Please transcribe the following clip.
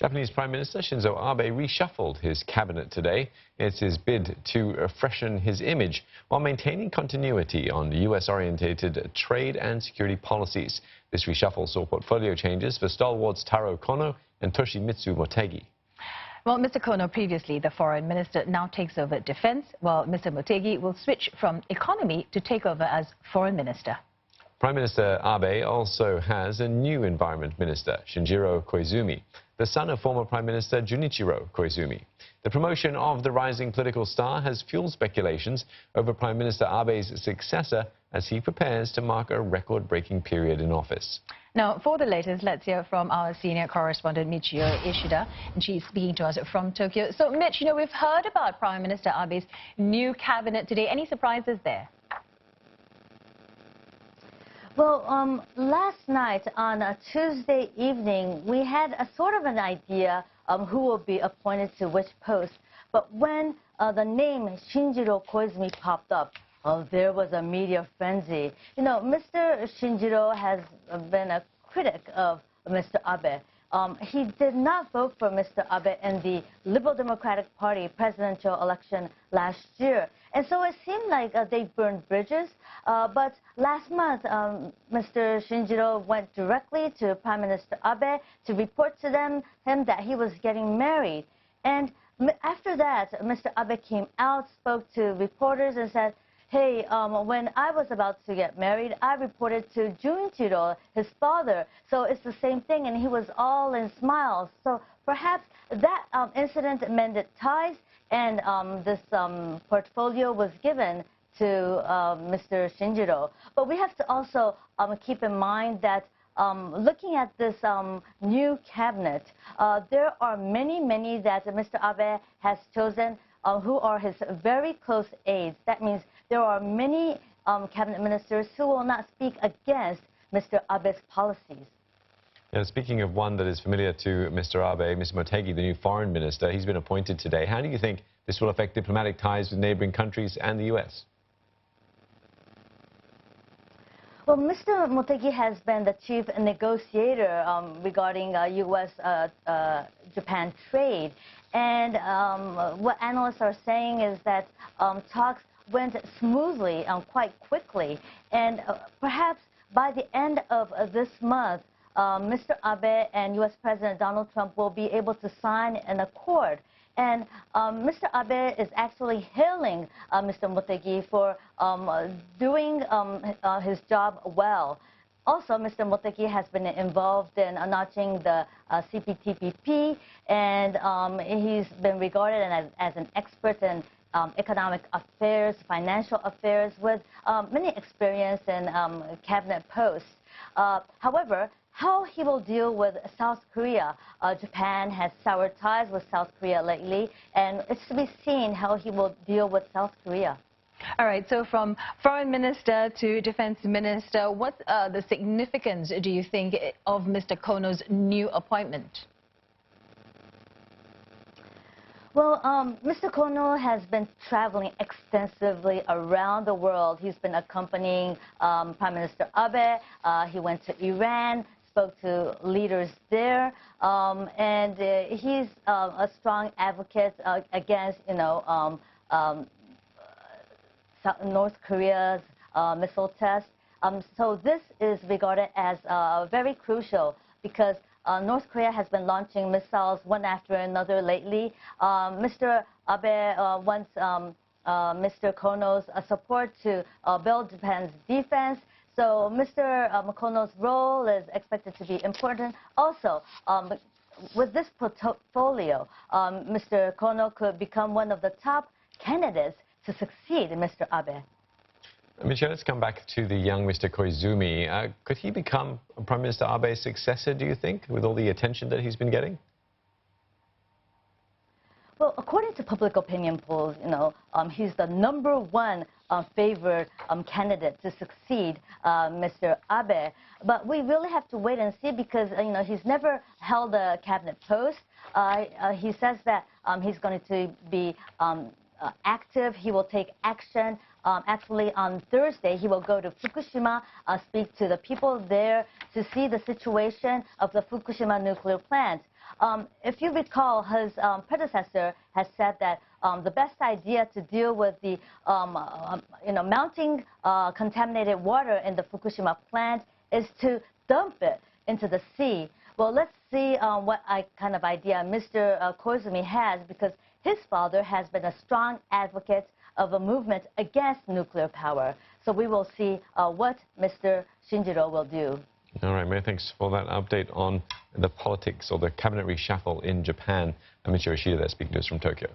Japanese Prime Minister Shinzo Abe reshuffled his cabinet today. It's his bid to freshen his image while maintaining continuity on U.S.-orientated trade and security policies. This reshuffle saw portfolio changes for stalwarts Taro Kono and Toshimitsu Motegi. Well, Mr. Kono, previously the foreign minister, now takes over defense, while Mr. Motegi will switch from economy to take over as foreign minister. Prime Minister Abe also has a new environment minister, Shinjiro Koizumi, the son of former Prime Minister Junichiro Koizumi. The promotion of the rising political star has fueled speculations over Prime Minister Abe's successor as he prepares to mark a record-breaking period in office. Now, for the latest, let's hear from our senior correspondent, Michio Ishida, and she's speaking to us from Tokyo. So, Mitch, we've heard about Prime Minister Abe's new cabinet today. Any surprises there? Well, last night on a Tuesday evening, we had a sort of an idea who will be appointed to which post. But when the name Shinjiro Koizumi popped up, there was a media frenzy. Mr. Shinjiro has been a critic of Mr. Abe. He did not vote for Mr. Abe in the Liberal Democratic Party presidential election last year. And so it seemed like they burned bridges. But last month, Mr. Shinjiro went directly to Prime Minister Abe to report to him that he was getting married. And after that, Mr. Abe came out, spoke to reporters and said, hey, when I was about to get married, I reported to Junichiro, his father. So it's the same thing, and he was all in smiles. So perhaps that incident mended ties, and this portfolio was given to Mr. Shinjiro. But we have to also keep in mind that looking at this new cabinet, there are many that Mr. Abe has chosen who are his very close aides. That means there are many cabinet ministers who will not speak against Mr. Abe's policies. Speaking of one that is familiar to Mr. Abe, Mr. Motegi, the new foreign minister, he's been appointed today. How do you think this will affect diplomatic ties with neighboring countries and the U.S.? Well, Mr. Motegi has been the chief negotiator regarding U.S.-Japan trade. And what analysts are saying is that talks went smoothly quite quickly. And perhaps by the end of this month, Mr. Abe and U.S. President Donald Trump will be able to sign an accord. And Mr. Abe is actually hailing Mr. Motegi for doing his job well. Also, Mr. Motegi has been involved in notching the CPTPP, and he's been regarded as an expert in economic affairs, financial affairs, with many experience in cabinet posts. However, how he will deal with South Korea. Japan has sour ties with South Korea lately, and it's to be seen how he will deal with South Korea. All right, so from foreign minister to defense minister, what's the significance, do you think, of Mr. Kono's new appointment? Well, Mr. Kono has been traveling extensively around the world. He's been accompanying Prime Minister Abe. He went to Iran, spoke to leaders there, and he's a strong advocate against, North Korea's missile test. So this is regarded as very crucial because North Korea has been launching missiles one after another lately. Mr. Abe wants Mr. Kono's support to build Japan's defense. So Mr. Kono's role is expected to be important. Also, with this portfolio, Mr. Kono could become one of the top candidates to succeed in Mr. Abe. Michelle, let's come back to the young Mr. Koizumi. Could he become Prime Minister Abe's successor, do you think, with all the attention that he's been getting? Well, according to public opinion polls, he's the #1 favored candidate to succeed Mr. Abe. But we really have to wait and see because, he's never held a cabinet post. He says that he's going to be active. He will take action. Actually, on Thursday, he will go to Fukushima, speak to the people there to see the situation of the Fukushima nuclear plant. If you recall, his predecessor has said that the best idea to deal with the mounting contaminated water in the Fukushima plant is to dump it into the sea. Well, let's see what kind of idea Mr. Koizumi has, because his father has been a strong advocate of a movement against nuclear power. So we will see what Mr. Shinjiro will do. All right, Many thanks for that update on the politics or the cabinet reshuffle in Japan. Michio Ishida there speaking to us from Tokyo.